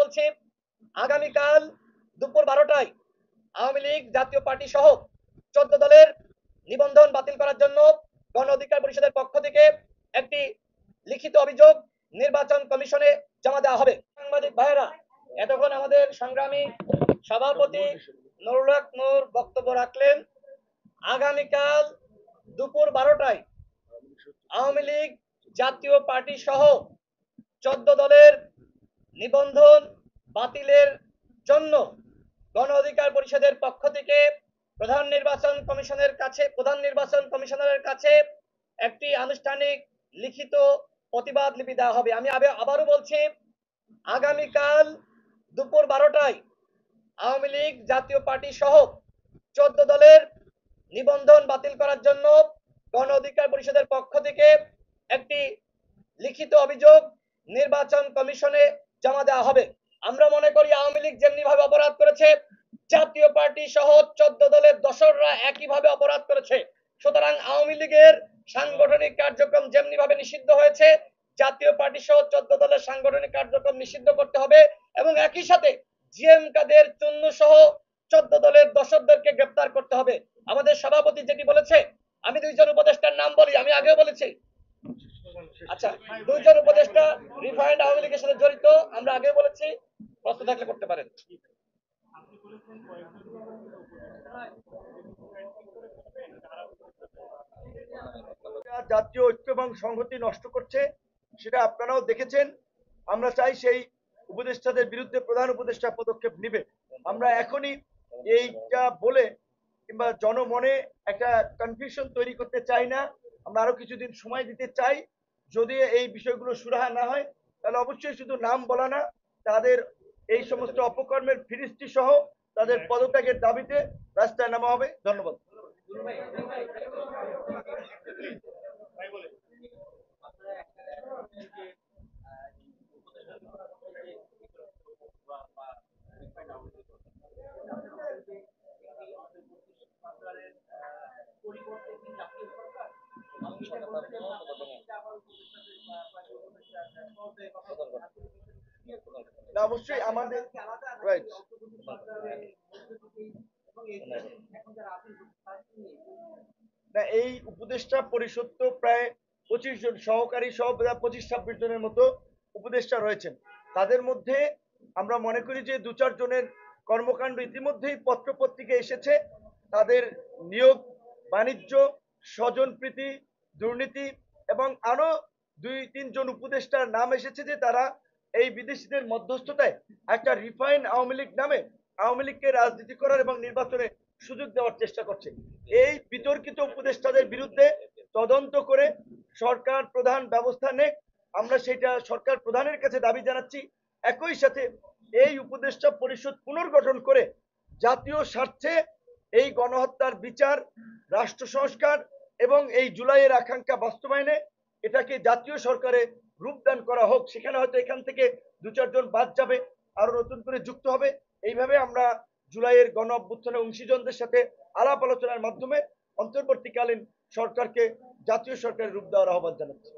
বলছি, আগামীকাল দুপুর 12টায় আওয়ামী লীগ জাতীয় পার্টি সহ 14 দলের নিবন্ধন বাতিল করার জন্য গণ অধিকার পরিষদের পক্ষ থেকে একটি লিখিত অভিযোগ নির্বাচন কমিশনে জমা দেওয়া হবে। সাংবাদিক ভাইয়েরা, এতক্ষণ আমাদের সংগ্রামী সভাপতি নুরুল হক নূর বক্তব্য রাখলেন। আগামীকাল দুপুর 12টায় আওয়ামী লীগ জাতীয় পার্টি সহ 14 দলের নিবন্ধন বাতিলের জন্য গণ অধিকার পরিষদের পক্ষ থেকে প্রধান নির্বাচন কমিশনারের কাছে একটি আনুষ্ঠানিক লিখিত প্রতিবাদ লিপি দেওয়া হবে। আমি আবারও বলছি, আগামীকাল দুপুর 12টায় আওয়ামী লীগ জাতীয় পার্টি সহ 14 দলের নিবন্ধন বাতিল করার জন্য গণ অধিকার পরিষদের পক্ষ থেকে একটি লিখিত অভিযোগ নির্বাচন কমিশনে জমা দেওয়া হবে। আমরা মনে করি আওয়ামী লীগ যেমনি ভাবে অপরাধ করেছে, জাতীয় পার্টি সহ 14 দলের দোসররা একইভাবে অপরাধ করেছে। সুতরাং আওয়ামী লীগের সাংগঠনিক কার্যক্রম যেমনি ভাবে নিষিদ্ধ হয়েছে, জাতীয় পার্টি সহ 14 দলের সাংগঠনিক কার্যক্রম নিষিদ্ধ করতে হবে এবং একই সাথে জিএম কাদের চুন্নু সহ 14 দলের দোসরদেরকে গ্রেফতার করতে হবে। আমাদের সভাপতি যেটি বলেছে, আমি দুইজন উপদেষ্টার নাম বলি, আমি আগেও বলেছি। আচ্ছা, দুইজন উপদেষ্টা রিফাইন্ড আওয়ামী লীগের সাথে জড়িত, আমরা আগে বলেছি, প্রশ্ন থাকলে করতে পারেন। জাতীয় ঐক্য এবং সংহতি নষ্ট করছে, সেটা আপনারাও দেখেছেন। আমরা চাই সেই উপদেষ্টাদের বিরুদ্ধে প্রধান উপদেষ্টা পদক্ষেপ নেবে। আমরা এখনই এইটা বলে কিংবা জনমনে একটা কনফিউশন তৈরি করতে চাই না। আমরা আরো কিছুদিন সময় দিতে চাই। যদি এই বিষয়গুলো সুরাহা না হয়, তাহলে অবশ্যই শুধু নাম বলা না, তাদের এই সমস্ত অপকর্মের ফিরিস্তি সহ তাদের পদত্যাগের দাবিতে রাস্তায় নামা হবে। ধন্যবাদ। অবশ্যই আমাদের এই উপদেষ্টা পরিষদ তো প্রায় 25 জন সহকারী সহ 25-26 জনের মতো উপদেষ্টা রয়েছেন। তাদের মধ্যে আমরা মনে করি যে 2-4 জনের কর্মকাণ্ড ইতিমধ্যেই পত্রপত্রিকা এসেছে। তাদের নিয়োগ, বাণিজ্য, স্বজনপ্রীতি, দুর্নীতি এবং আরো 2-3 জন উপদেষ্টার নাম এসেছে যে তারা এই বিদেশিদের মধ্যস্থতায় একটা রিফাইন আওয়ামী লীগ নামে আওয়ামী লীগকে রাজনীতি করার এবং নির্বাচনে সুযোগ দেওয়ার চেষ্টা করছে। এই বিতর্কিত উপদেষ্টাদের বিরুদ্ধে তদন্ত করে সরকার প্রধান ব্যবস্থা নেক, আমরা সেটা সরকার প্রধানের কাছে দাবি জানাচ্ছি। একই সাথে এই উপদেষ্টা পরিষদ পুনর্গঠন করে জাতীয় স্বার্থে এই গণহত্যার বিচার, রাষ্ট্র সংস্কার এবং এই জুলাইয়ের আকাঙ্ক্ষা বাস্তবায়নে এটাকে জাতীয় সরকারে রূপদান করা হোক। সেখানে হয়তো এখান থেকে 2-4 জন বাদ যাবে, আরো নতুন করে যুক্ত হবে। এইভাবে আমরা জুলাইয়ের গণ অভ্যুত্থানের অংশীজনদের সাথে আলাপ আলোচনার মাধ্যমে অন্তর্বর্তীকালীন সরকারকে জাতীয় সরকারের রূপ দেওয়ার আহ্বান জানাচ্ছি।